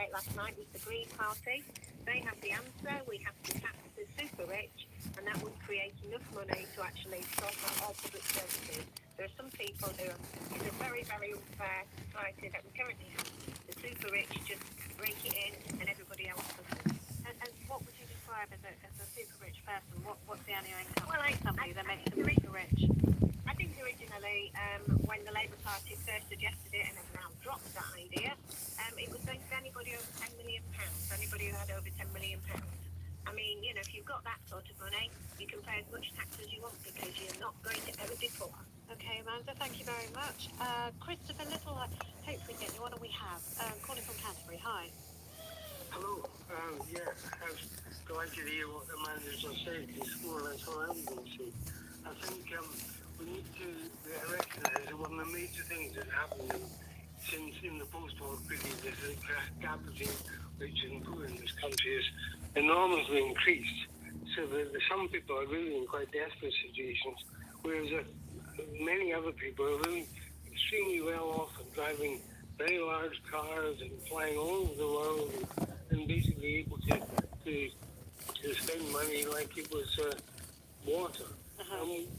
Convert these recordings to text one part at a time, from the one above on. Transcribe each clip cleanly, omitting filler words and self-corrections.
debate last night was the Green Party. They have the answer. We have to tax the super rich, and that would create enough money to actually sort out all public services. There are some people who are in a very, very unfair society that we currently have. The super rich just break it in, and everybody else doesn't. And what would you describe as a super rich person? What's the annual income? Well, somebody that makes them super rich. I think originally, when the Labour Party first suggested it and have now dropped that idea, it was going to anybody over £10 million, anybody who had over £10 million. I mean, you know, if you've got that sort of money, you can pay as much tax as you want because you're not going to ever be poor. Okay, Amanda, thank you very much. Christopher Little, I hope we get you on, and we have. Calling from Canterbury, hi. Hello. Yeah, I was glad to hear what Amanda just said. It's more or less what I was going to say. I think we need to recognise that one of the major things that happened since in the post-war period is the gap between rich and poor in this country is enormously increased. So that some people are really in quite desperate situations, whereas many other people are really extremely well off and driving very large cars and flying all over the world and basically able to spend money like it was water.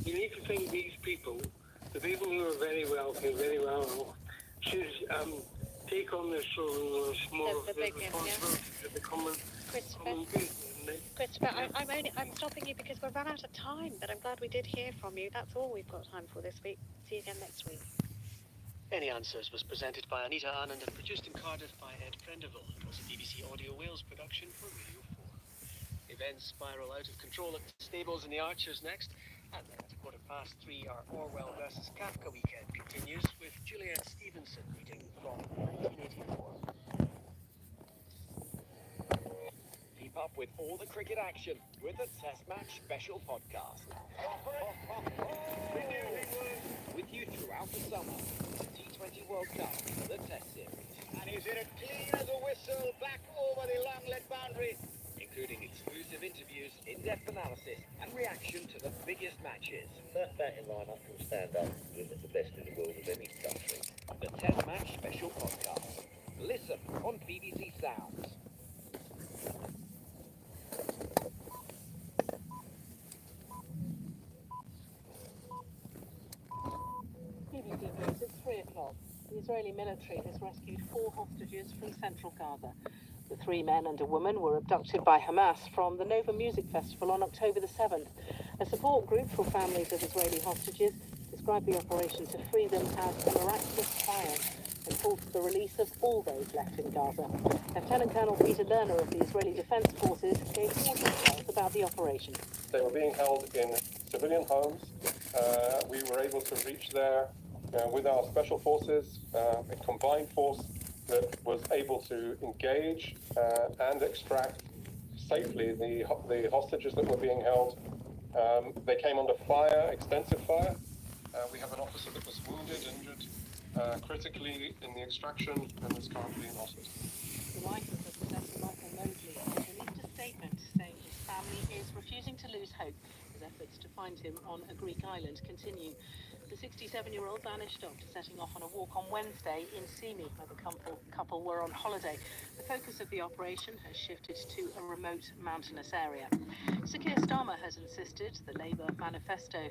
You need to think these people, the people who are very wealthy, very well off, should take on their shoulders more of the responsibility for the common good. Christopher, I'm stopping you because we've run out of time, but I'm glad we did hear from you. That's all we've got time for this week. See you again next week. Any Answers was presented by Anita Anand and produced in Cardiff by Ed Prendeville. It was a BBC Audio Wales production for Radio 4. Events spiral out of control at the stables and the Archers next. And then at 3:15, our Orwell versus Kafka weekend continues with Juliet Stevenson reading from 1984. Keep up with all the cricket action with the Test Match Special podcast. With you throughout the summer, the T20 World Cup, the Test Series. And is it as clean as a whistle back over the long-leg boundary? Including exclusive interviews, in-depth analysis, and reaction to the biggest matches. First batting lineup from stand-up with the best in the world of any country. The Test Match Special podcast. Listen on BBC Sounds. BBC News at 3 o'clock. The Israeli military has rescued 4 hostages from central Gaza. The 3 men and a woman were abducted by Hamas from the Nova Music Festival on October the 7th. A support group for families of Israeli hostages described the operation to free them as a miraculous triumph and called for the release of all those left in Gaza. Lieutenant Colonel Peter Lerner of the Israeli Defense Forces gave more details about the operation. They were being held in civilian homes. We were able to reach there with our special forces, a combined force that was able to engage and extract safely the hostages that were being held. They came under fire, extensive fire. We have an officer that was wounded, injured critically in the extraction, and is currently in hospital. The wife of Professor Michael Mosley has released a statement saying his family is refusing to lose hope as efforts to find him on a Greek island continue. The 67-year-old vanished after setting off on a walk on Wednesday in Symi, where the couple were on holiday. The focus of the operation has shifted to a remote mountainous area. Sir Keir Starmer has insisted the Labour manifesto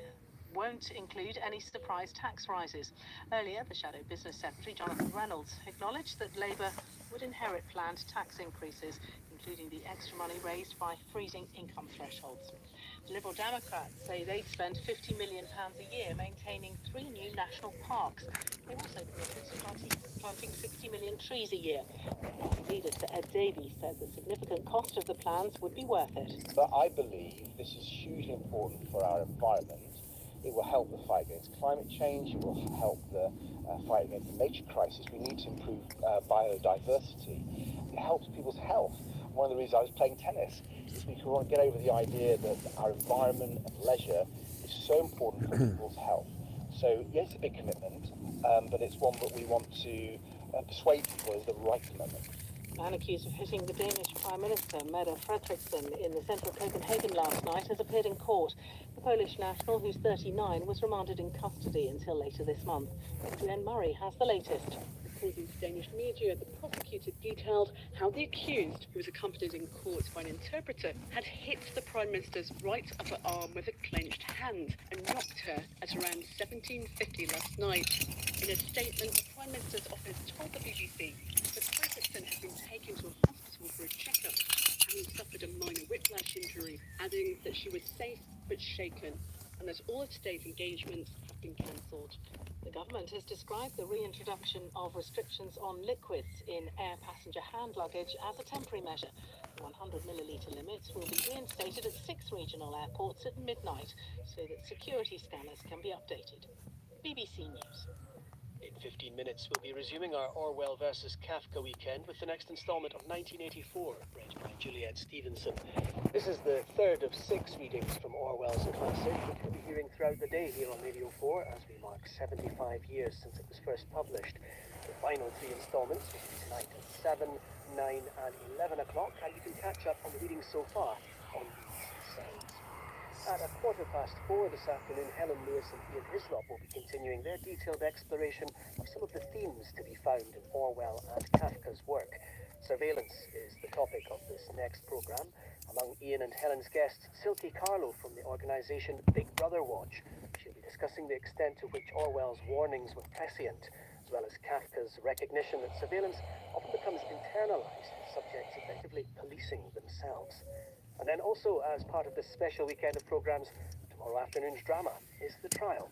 won't include any surprise tax rises. Earlier, the Shadow Business Secretary, Jonathan Reynolds, acknowledged that Labour would inherit planned tax increases, including the extra money raised by freezing income thresholds. The Liberal Democrats say they'd spend £50 million a year maintaining 3 new national parks. They also committed to planting 60 million trees a year. Party leader Sir Ed Davey said the significant cost of the plans would be worth it. But I believe this is hugely important for our environment. It will help the fight against climate change. It will help the fight against the nature crisis. We need to improve biodiversity. It helps people's health. One of the reasons I was playing tennis is because we want to get over the idea that our environment and leisure is so important for people's health. So yes, it's a big commitment, but it's one that we want to persuade people is the right commitment. The man accused of hitting the Danish Prime Minister, Mette Frederiksen, in the centre of Copenhagen last night has appeared in court. The Polish national, who's 39, was remanded in custody until later this month. Adrienne Murray has the latest. According to Danish media, the prosecutor detailed how the accused, who was accompanied in court by an interpreter, had hit the Prime Minister's right upper arm with a clenched hand and knocked her at around 17:50 last night. In a statement, the Prime Minister's office told the BBC that Fredrickson had been taken to a hospital for a checkup, having suffered a minor whiplash injury, adding that she was safe but shaken and that all of today's engagements have been cancelled. The government has described the reintroduction of restrictions on liquids in air passenger hand luggage as a temporary measure. The 100-millilitre limits will be reinstated at 6 regional airports at midnight so that security scanners can be updated. BBC News. In 15 minutes, we'll be resuming our Orwell versus Kafka weekend with the next instalment of 1984, read by Juliet Stevenson. This is the third of 6 readings from Orwell's classic, which we'll be hearing throughout the day here on Radio 4 as we mark 75 years since it was first published. The final 3 instalments will be tonight at 7, 9 and 11 o'clock, and you can catch up on the readings so far on BBC Sounds. At 4:15 this afternoon, Helen Lewis and Ian Hislop will be continuing their detailed exploration of some of the themes to be found in Orwell and Kafka's work. Surveillance is the topic of this next programme. Among Ian and Helen's guests, Silke Carlo from the organisation Big Brother Watch. She'll be discussing the extent to which Orwell's warnings were prescient, as well as Kafka's recognition that surveillance often becomes internalised, with subjects effectively policing themselves. And then also, as part of this special weekend of programmes, tomorrow afternoon's drama is The Trial.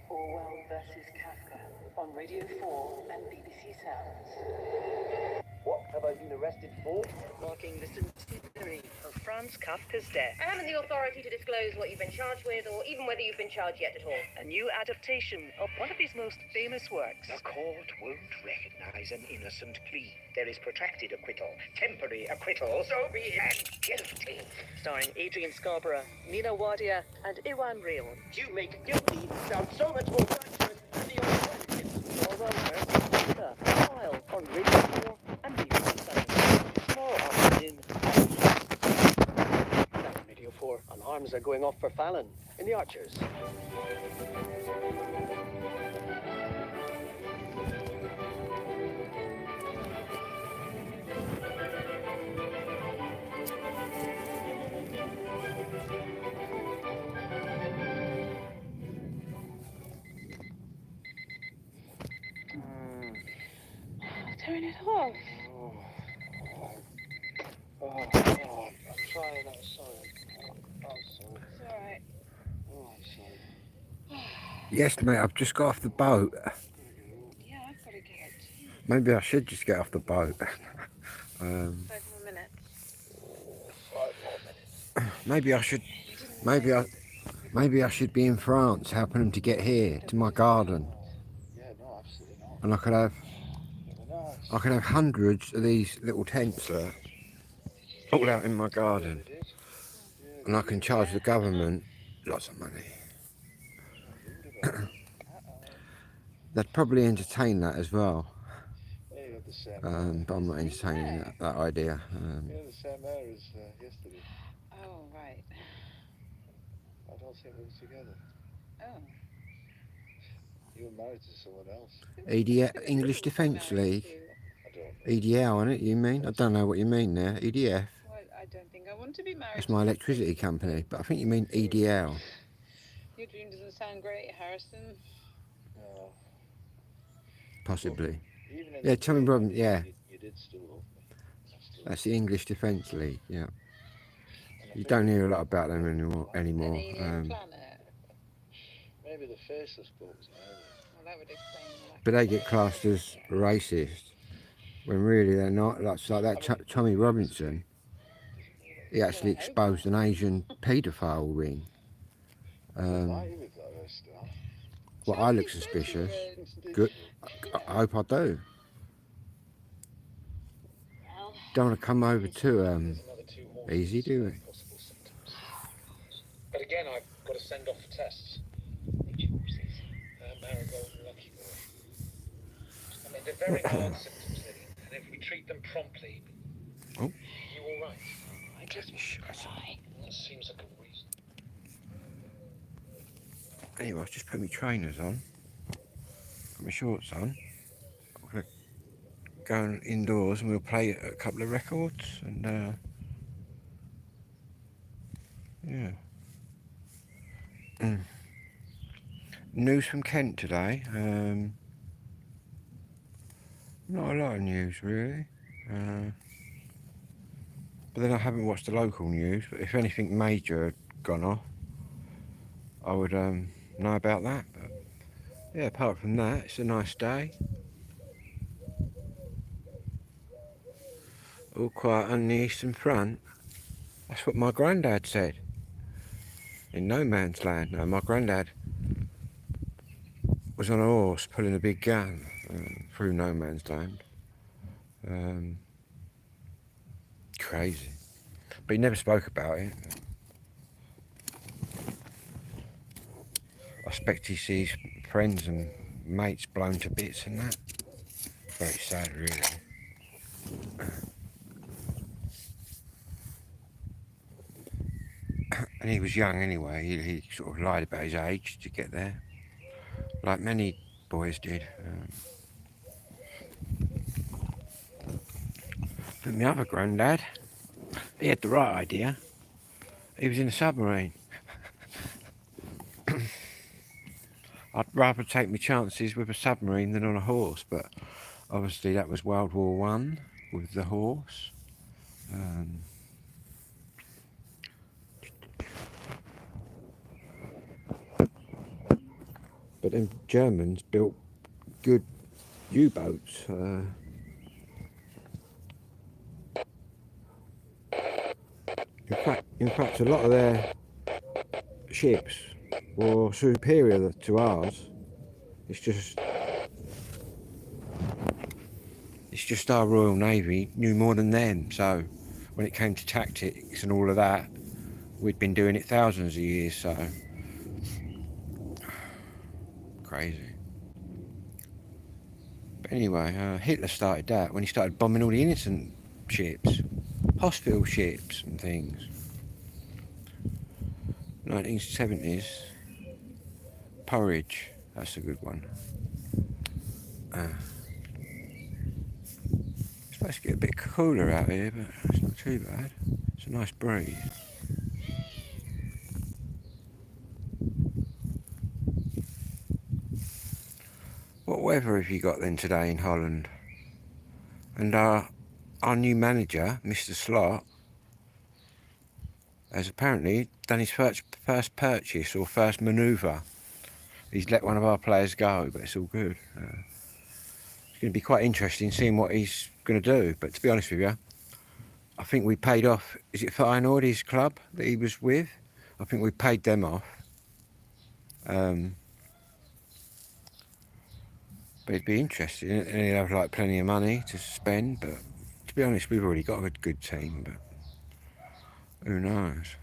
Orwell versus Kafka on Radio 4 and BBC Sounds. What have I been arrested for? Marking the centenary of Franz Kafka's death. I haven't the authority to disclose what you've been charged with, or even whether you've been charged yet at all. A new adaptation of one of his most famous works. The court won't recognize an innocent plea. There is protracted acquittal, temporary acquittal, so be it, guilty. Starring Adrian Scarborough, Nina Wadia, and Iwan Rayon. You make guilty sound so much more virtuous than the alternatives. Orwell versus Kafka. Trial on Radio 4 and BBC Sounds. Tomorrow afternoon. Now on Radio 4, alarms are going off for Fallon in the Archers. Turn it off. I'm trying, I'm sorry. I'm sorry. It's alright. Oh, I'm sorry. Yes, mate, I've just got off the boat. Yeah, I've got to get Maybe I should just get off the boat. 5 more minutes. 5 more minutes. Maybe I should be in France helping them to get here to my garden, Yeah, no, absolutely not. and I could have No, hundreds of these little tents there, all out in my garden, it is. and I can charge the government lots of money. They'd probably entertain that as well, Yeah, you have the same. but I'm not entertaining that idea. Yeah, the same air as yesterday. Oh, right. I don't think we were together. Oh. You were married to someone else. EDF, English Defence League. I don't know. EDL, isn't it, you mean? I don't know what you mean there. EDF. Well, I don't think I want to be married. That's my electricity company, but I think you mean EDL. Your dream doesn't sound great, Harrison. No. Possibly. Even in Yeah, the Tommy day, Robin, yeah. You did still love me. That's the English Defence League, yeah. You don't hear a lot about them anymore. An alien planet. Maybe the faceless folks. Well, that would explain the But they get classed as racist, when really they're not. Like that Tommy Robinson, he actually exposed an Asian paedophile ring. Why you with that other stuff? Well, I look suspicious. Good. I hope I do. Well, Don't want to come over too There's another 2 more easy, do we? possible symptoms. But again, I've got to send off for tests. Marigold and Lucky Boy. I mean, they're very hard symptoms, Lily, and if we treat them promptly, Oh. you all right? I just try. That seems like a reason. Anyway, I've just put my trainers on, got my shorts on. I'm gonna go indoors and we'll play a couple of records and yeah. News from Kent today. Not a lot of news really. But then I haven't watched the local news. But if anything major had gone off, I would know about that. But yeah, apart from that, it's a nice day. All quiet on the eastern front. That's what my granddad said. In no man's land. No, my granddad was on a horse pulling a big gun through no man's land. Crazy. But he never spoke about it. I expect he sees friends and mates blown to bits and that. Very sad, really. And he was young anyway. He sort of lied about his age to get there, like many boys did. But my other granddad, he had the right idea. He was in a submarine. I'd rather take my chances with a submarine than on a horse, but obviously that was World War One with the horse. But then Germans built good U-boats. In fact, a lot of their ships were superior to ours. It's just our Royal Navy knew more than them. So when it came to tactics and all of that, we'd been doing it thousands of years. So crazy. But anyway, Hitler started that when he started bombing all the innocent ships, hospital ships and things. 1970s. Porridge, that's a good one. It's supposed to get a bit cooler out here, but it's not too bad. It's a nice breeze. What weather have you got then today in Holland? And our new manager, Mr. Slot, has apparently done his first purchase or first manoeuvre. He's let one of our players go, but it's all good. It's going to be quite interesting seeing what he's going to do. But to be honest with you, I think we paid off, is it Feyenoord, his club that he was with? I think we paid them off. But it'd be interesting, and he'll have like plenty of money to spend. But to be honest, we've already got a good team, but who knows?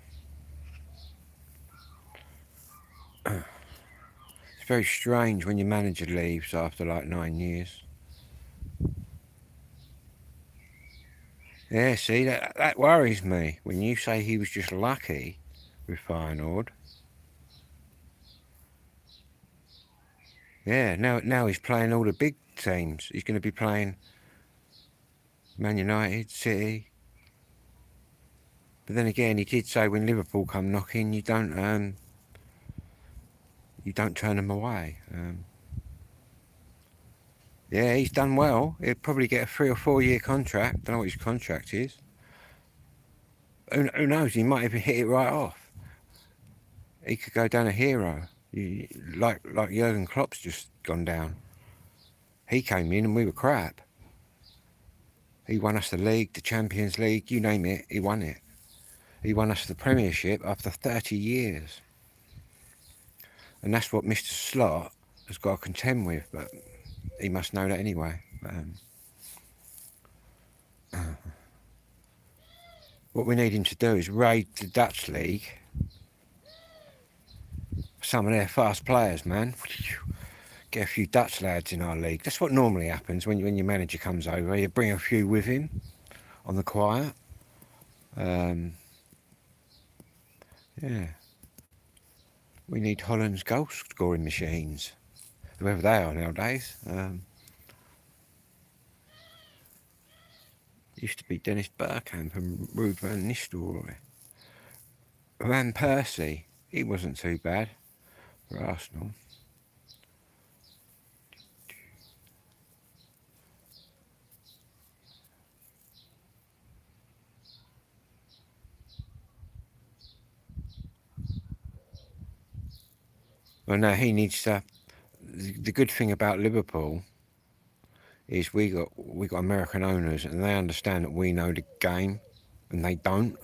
It's very strange when your manager leaves after like 9 years. Yeah, see, that worries me. When you say he was just lucky with Feyenoord. Yeah, now he's playing all the big teams. He's going to be playing Man United, City. But then again, he did say when Liverpool come knocking, you don't turn them away. Yeah, he's done well. He'll probably get a 3 or 4 year contract. Don't know what his contract is. Who knows? He might even hit it right off. He could go down a hero. Like Jurgen Klopp's just gone down. He came in and we were crap. He won us the league, the Champions League, you name it, he won it. He won us the Premiership after 30 years. And that's what Mr. Slot has got to contend with, but he must know that anyway. What we need him to do is raid the Dutch league. Some of their fast players, man. Get a few Dutch lads in our league. That's what normally happens when your manager comes over. You bring a few with him on the quiet. Yeah. We need Holland's goal scoring machines, whoever they are nowadays. Used to be Dennis Bergkamp and Ruud van Nistelrooy. Van Persie, he wasn't too bad for Arsenal. Well, no, he needs to. The good thing about Liverpool is we got American owners, and they understand that we know the game, and they don't.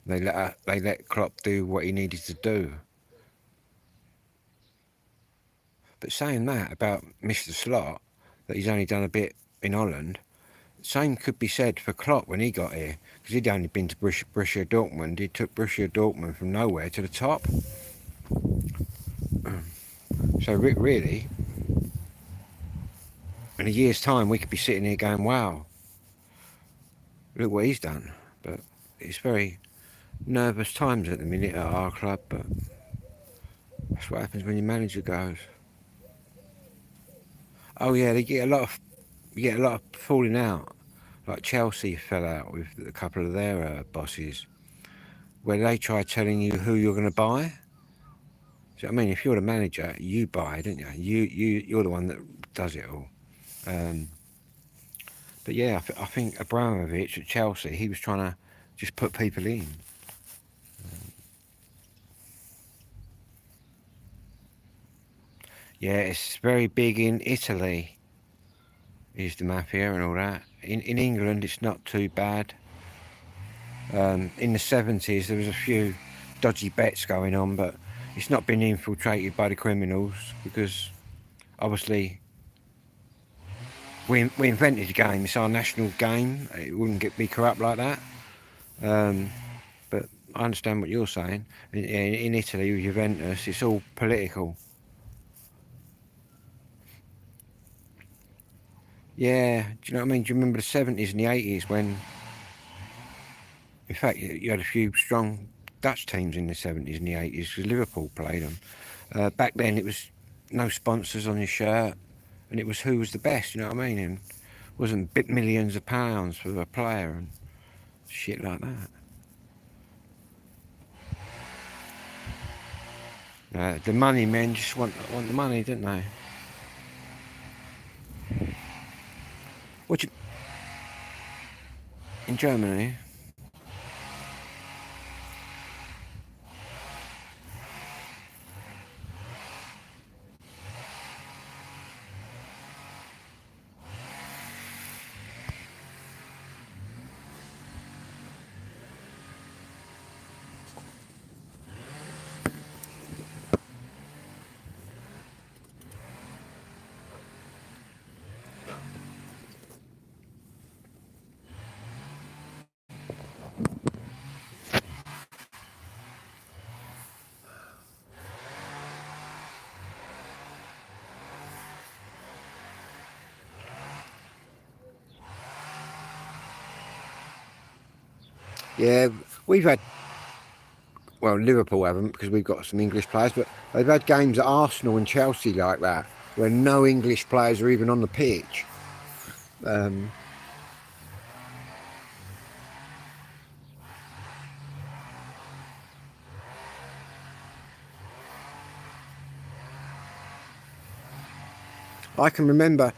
They let Klopp do what he needed to do. But saying that about Mr. Slot, that he's only done a bit in Holland, same could be said for Klopp when he got here, because he'd only been to Borussia Dortmund. He took Borussia Dortmund from nowhere to the top. So really, in a year's time, we could be sitting here going, wow, look what he's done. But it's very nervous times at the minute at our club, but that's what happens when your manager goes. Oh yeah, you get a lot of falling out. Like Chelsea fell out with a couple of their bosses, where they try telling you who you're going to buy. So I mean, if you're the manager, you buy, don't you? You're the one that does it all. But yeah, I think Abramovich at Chelsea, he was trying to just put people in. Yeah, it's very big in Italy, is the mafia and all that. In England, it's not too bad. In the 70s, there was a few dodgy bets going on, but it's not been infiltrated by the criminals, because obviously we invented the game. It's our national game. It wouldn't be corrupt like that. But I understand what you're saying. In Italy with Juventus, it's all political. Yeah, do you know what I mean? Do you remember the 70s and the 80s when, in fact, you had a few strong Dutch teams in the 70s and the 80s because Liverpool played them. Back then it was no sponsors on your shirt, and it was who was the best, you know what I mean? And it wasn't millions of pounds for a player and shit like that. The money men just want the money, don't they? In Germany? Yeah, we've had, well, Liverpool haven't because we've got some English players, but they've had games at Arsenal and Chelsea like that where no English players are even on the pitch. I can remember,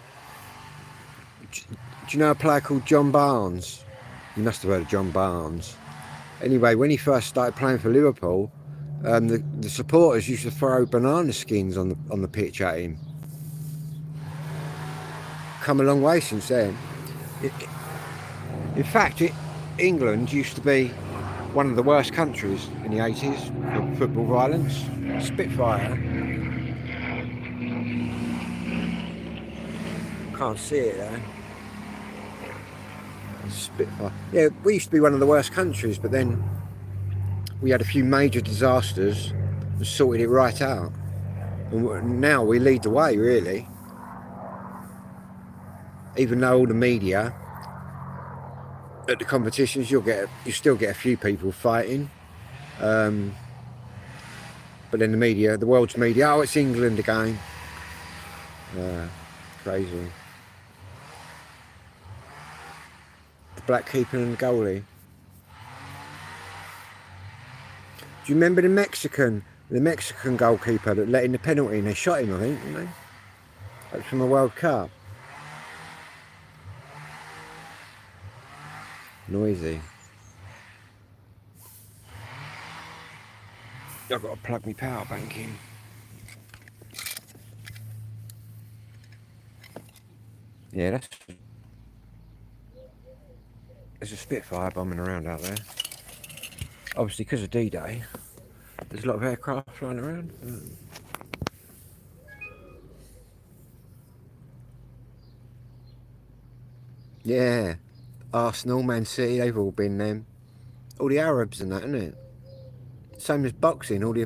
do you know a player called John Barnes? You must have heard of John Barnes. Anyway, when he first started playing for Liverpool, the supporters used to throw banana skins on the pitch at him. Come a long way since then. In fact, England used to be one of the worst countries in the 80s for football violence. Spitfire. Can't see it though. Spitfire. Yeah, we used to be one of the worst countries, but then we had a few major disasters and sorted it right out. And now we lead the way, really. Even though all the media at the competitions, you still get a few people fighting. But then the media, the world's media, oh, it's England again. Crazy. black keeper and the goalie. Do you remember the Mexican goalkeeper that let in the penalty and they shot him, I think, didn't they? That was from the World Cup. Noisy. I've got to plug my power bank in. Yeah, there's a Spitfire bombing around out there. Obviously, because of D-Day, there's a lot of aircraft flying around. Yeah, Arsenal, Man City, they've all been them. All the Arabs and that, isn't it? Same as boxing, all the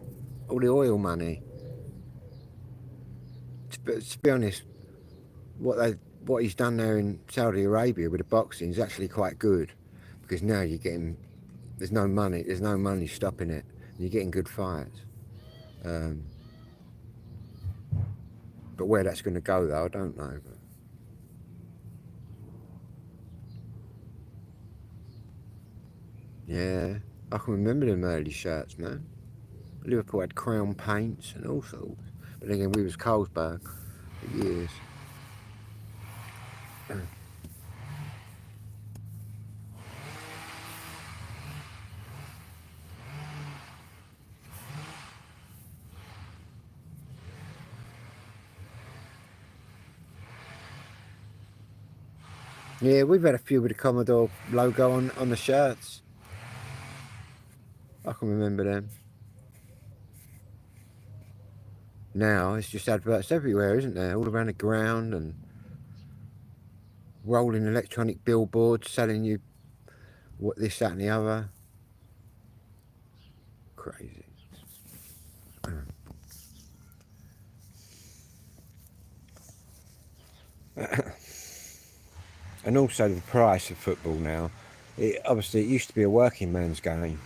oil money. To be honest, what he's done there in Saudi Arabia with the boxing is actually quite good, because now you're getting, there's no money stopping it. You're getting good fights. But where that's going to go, though, I don't know. But yeah, I can remember them early shirts, man. Liverpool had crown paints and all sorts. But again, we was Carlsberg for years. Yeah, we've had a few with the Commodore logo on the shirts. I can remember them. Now it's just adverts everywhere, isn't there? All around the ground and rolling electronic billboards selling you what this, that and the other. Crazy. And also the price of football now. Obviously it used to be a working man's game.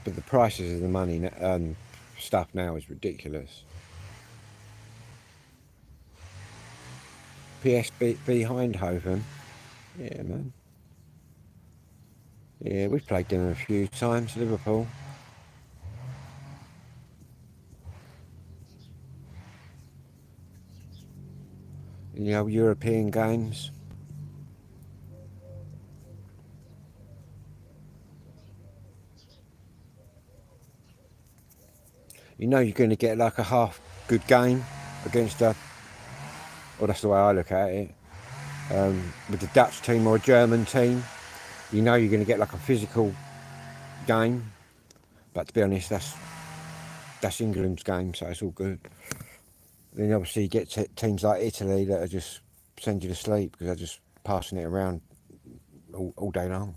But the prices of the money stuff now is ridiculous. PSV Eindhoven. Yeah, man. Yeah, we've played them a few times, Liverpool. You know, European games. You know you're going to get like a half good game against a, well, that's the way I look at it, with the Dutch team or a German team. You know you're going to get like a physical game, but to be honest, that's England's game, so it's all good. Then obviously you get teams like Italy that are just send you to sleep because they're just passing it around all day long.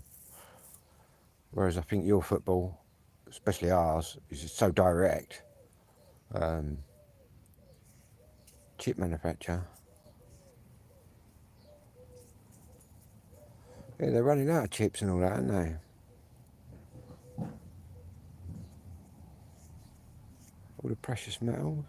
Whereas I think your football, especially ours, is so direct. Chip manufacturer. Yeah, they're running out of chips and all that, aren't they? All the precious metals.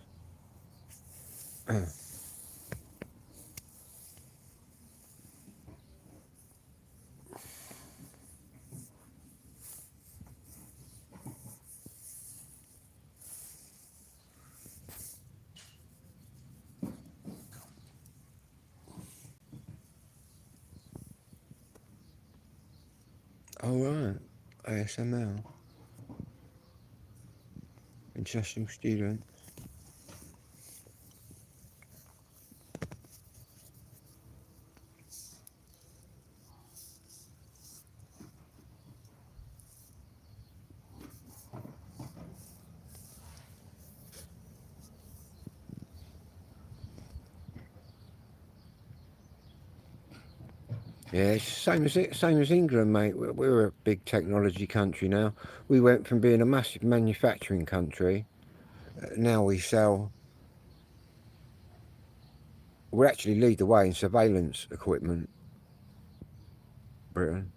Oh right, ASML. International student. Yeah, it's same as England, mate. We're a big technology country now. We went from being a massive manufacturing country. Now we sell. We actually lead the way in surveillance equipment. Britain.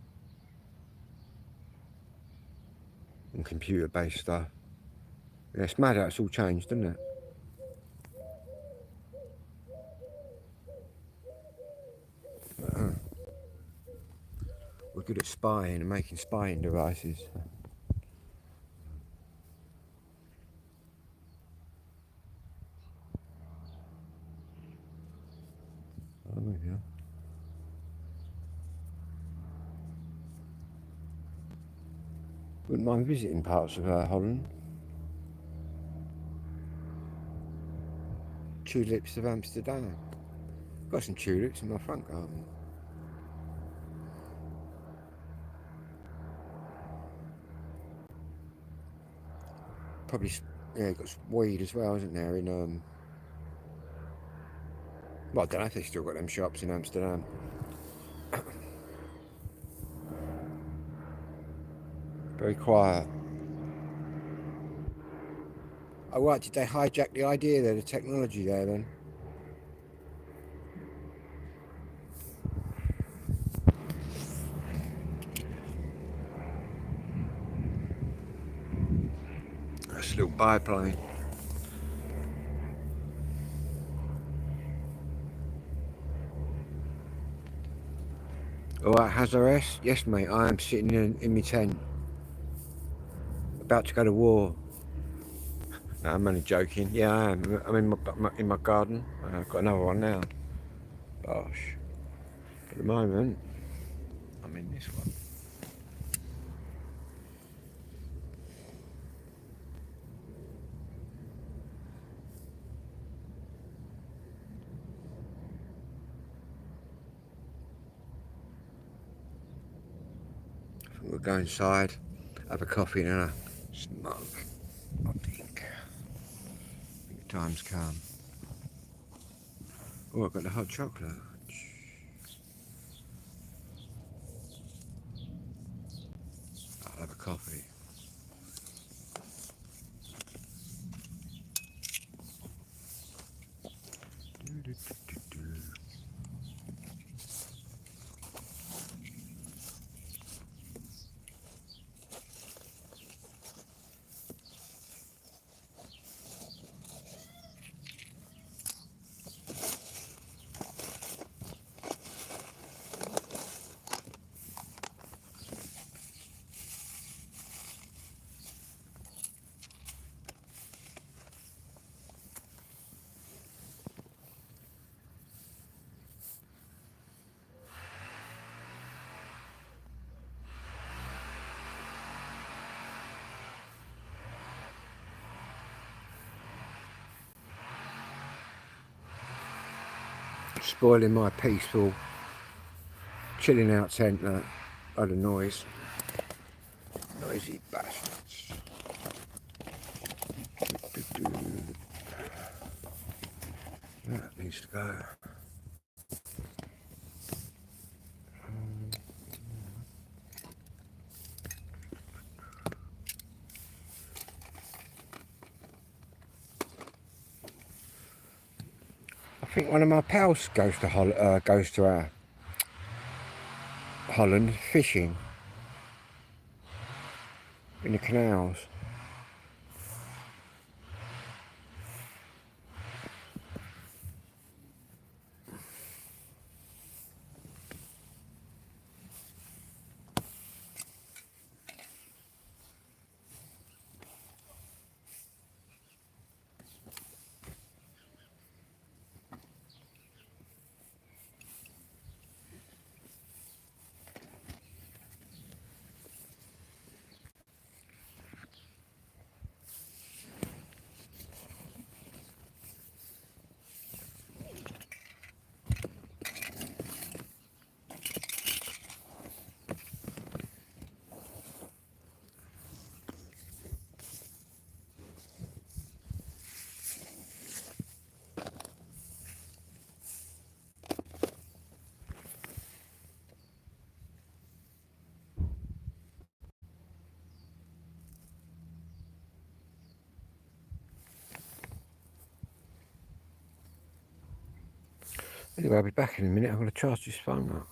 And computer-based stuff. Yeah, it's mad how it's all changed, isn't it? good at spying and making spying devices. Oh, yeah. Wouldn't mind visiting parts of Holland. Tulips of Amsterdam. Got some tulips in my front garden. Probably, yeah, got some weed as well, isn't there? In well, I don't know if they still got them shops in Amsterdam. Very quiet. Oh, right, did they hijack the idea there, the technology there then? That's a little biplane. Alright, Hazares? Yes, mate, I am sitting in my tent. About to go to war. No, I'm only joking. Yeah, I am. I'm in my garden. I've got another one now. Gosh. At the moment, I'm in this one. I think we'll go inside, have a coffee and a smoke. I think the time's come. Oh, I've got the hot chocolate. I'll have a coffee. Spoiling my peaceful chilling out tent, that other noise. Noisy bastards. That needs to go. I think one of my pals goes to Holland fishing in the canals. Anyway, I'll be back in a minute. I'm going to charge this phone up.